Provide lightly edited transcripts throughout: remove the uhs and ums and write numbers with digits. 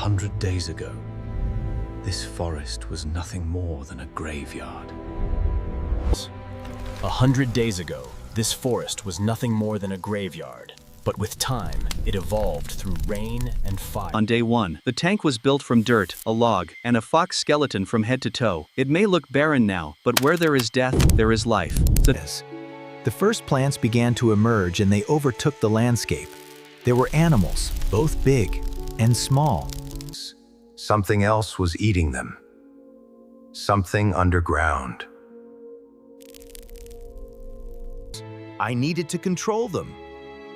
100 days ago, this forest was nothing more than a graveyard. 100 days ago, this forest was nothing more than a graveyard. But with time, it evolved through rain and fire. On day 1, the tank was built from dirt, a log, and a fox skeleton from head to toe. It may look barren now, but where there is death, there is life. The first plants began to emerge and they overtook the landscape. There were animals, both big and small. Something else was eating them. Something underground. I needed to control them.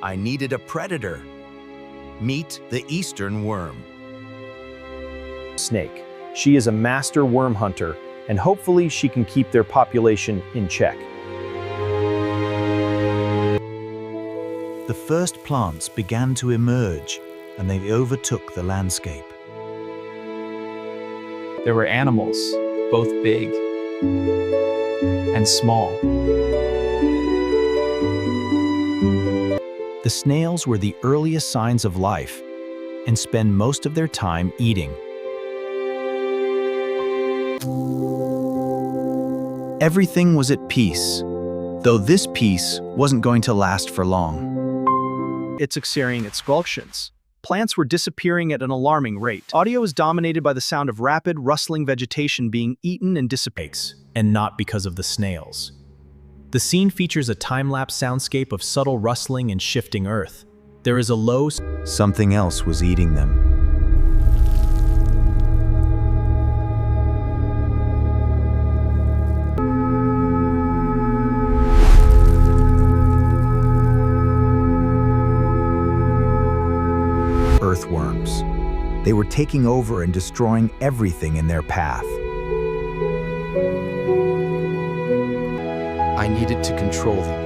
I needed a predator. Meet the eastern worm. Snake. She is a master worm hunter, and hopefully she can keep their population in check. The first plants began to emerge, and they overtook the landscape. There were animals, both big and small. The snails were the earliest signs of life and spend most of their time eating. Everything was at peace, though this peace wasn't going to last for long. It's experiencing expulsions. Plants were disappearing at an alarming rate. Audio is dominated by the sound of rapid, rustling vegetation being eaten and dissipates. And not because of the snails. The scene features a time-lapse soundscape of subtle rustling and shifting earth. There is a low... Something else was eating them. Earthworms. They were taking over and destroying everything in their path. I needed to control them.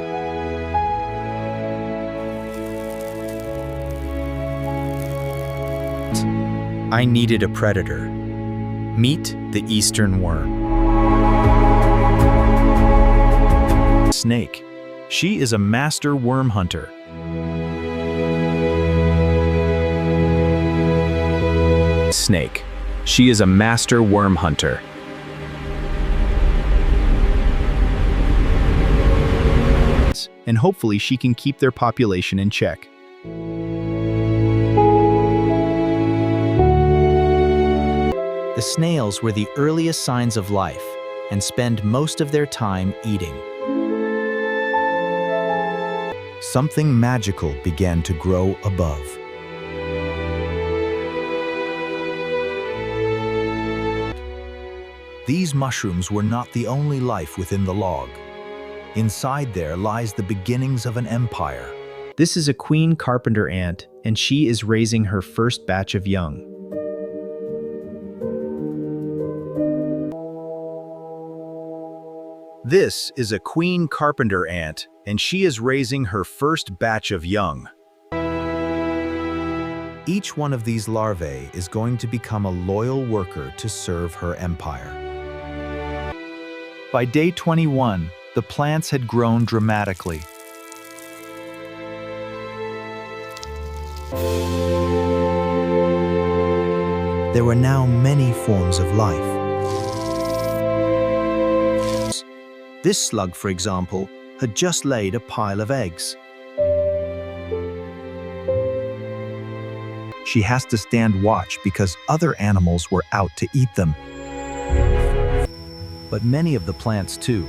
I needed a predator. Meet the eastern worm. Snake. She is a master worm hunter. Snake. She is a master worm hunter. And hopefully she can keep their population in check. The snails were the earliest signs of life and spend most of their time eating. Something magical began to grow above. These mushrooms were not the only life within the log. Inside there lies the beginnings of an empire. This is a queen carpenter ant, and she is raising her first batch of young. This is a queen carpenter ant, and she is raising her first batch of young. Each one of these larvae is going to become a loyal worker to serve her empire. By day 21, the plants had grown dramatically. There were now many forms of life. This slug, for example, had just laid a pile of eggs. She has to stand watch because other animals were out to eat them. But many of the plants too.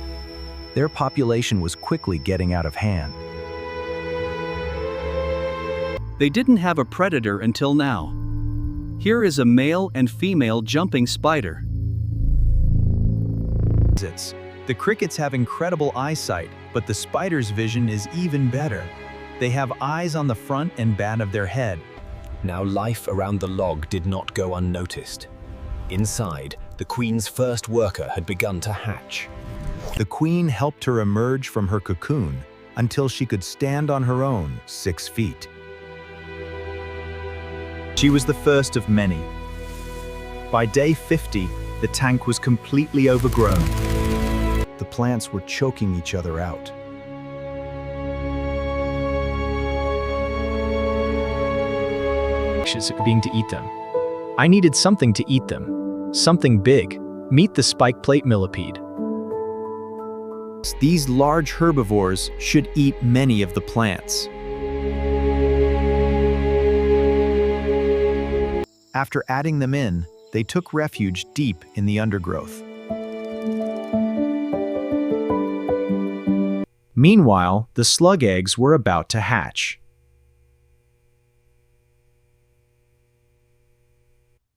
Their population was quickly getting out of hand. They didn't have a predator until now. Here is a male and female jumping spider. The crickets have incredible eyesight, but the spider's vision is even better. They have eyes on the front and back of their head. Now life around the log did not go unnoticed. Inside, the queen's first worker had begun to hatch. The queen helped her emerge from her cocoon until she could stand on her own 6 feet. She was the first of many. By day 50, the tank was completely overgrown. The plants were choking each other out. Being to eat them. I needed something to eat them. Something big. Meet the spike plate millipede. These large herbivores should eat many of the plants. After adding them in, they took refuge deep in the undergrowth. Meanwhile, the slug eggs were about to hatch.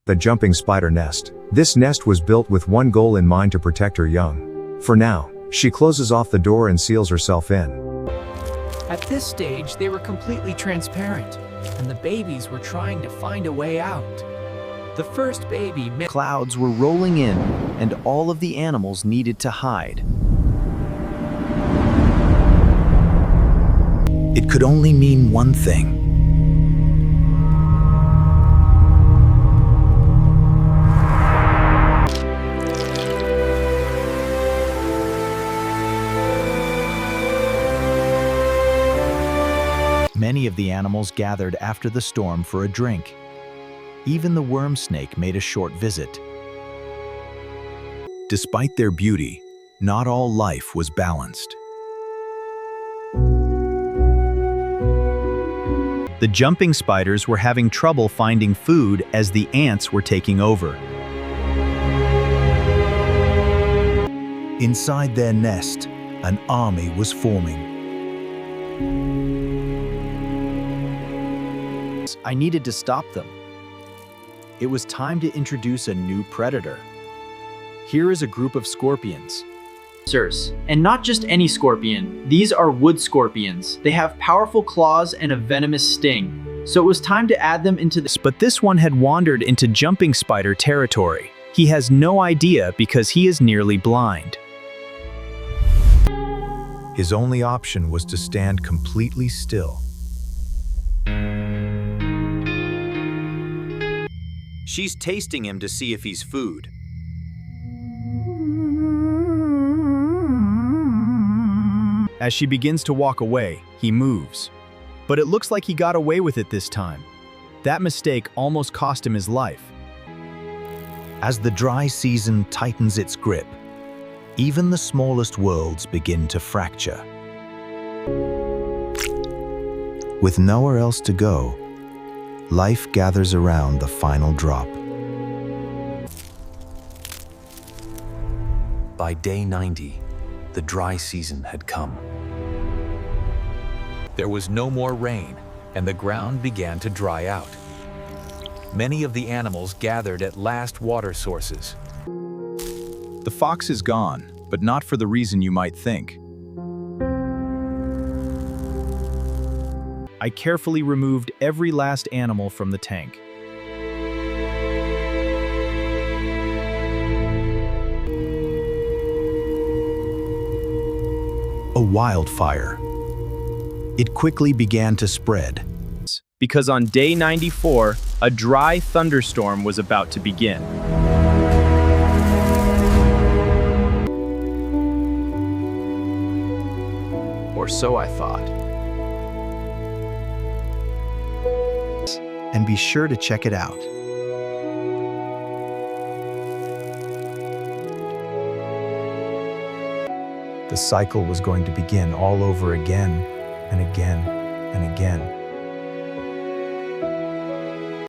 The jumping spider nest. This nest was built with one goal in mind: to protect her young. For now, she closes off the door and seals herself in. At this stage, they were completely transparent, and the babies were trying to find a way out. The first baby... Clouds were rolling in, and all of the animals needed to hide. It could only mean one thing. Many of the animals gathered after the storm for a drink. Even the worm snake made a short visit. Despite their beauty, not all life was balanced. The jumping spiders were having trouble finding food as the ants were taking over. Inside their nest, an army was forming. I needed to stop them. It was time to introduce a new predator. Here is a group of scorpions. And not just any scorpion. These are wood scorpions. They have powerful claws and a venomous sting. So it was time to add them into this. But this one had wandered into jumping spider territory. He has no idea because he is nearly blind. His only option was to stand completely still. She's tasting him to see if he's food. As she begins to walk away, he moves. But it looks like he got away with it this time. That mistake almost cost him his life. As the dry season tightens its grip, even the smallest worlds begin to fracture. With nowhere else to go, life gathers around the final drop. By day 90, the dry season had come. There was no more rain, and the ground began to dry out. Many of the animals gathered at last water sources. The fox is gone, but not for the reason you might think. I carefully removed every last animal from the tank. A wildfire. It quickly began to spread. Because on day 94, a dry thunderstorm was about to begin. Or so I thought. And be sure to check it out. The cycle was going to begin all over again and again and again.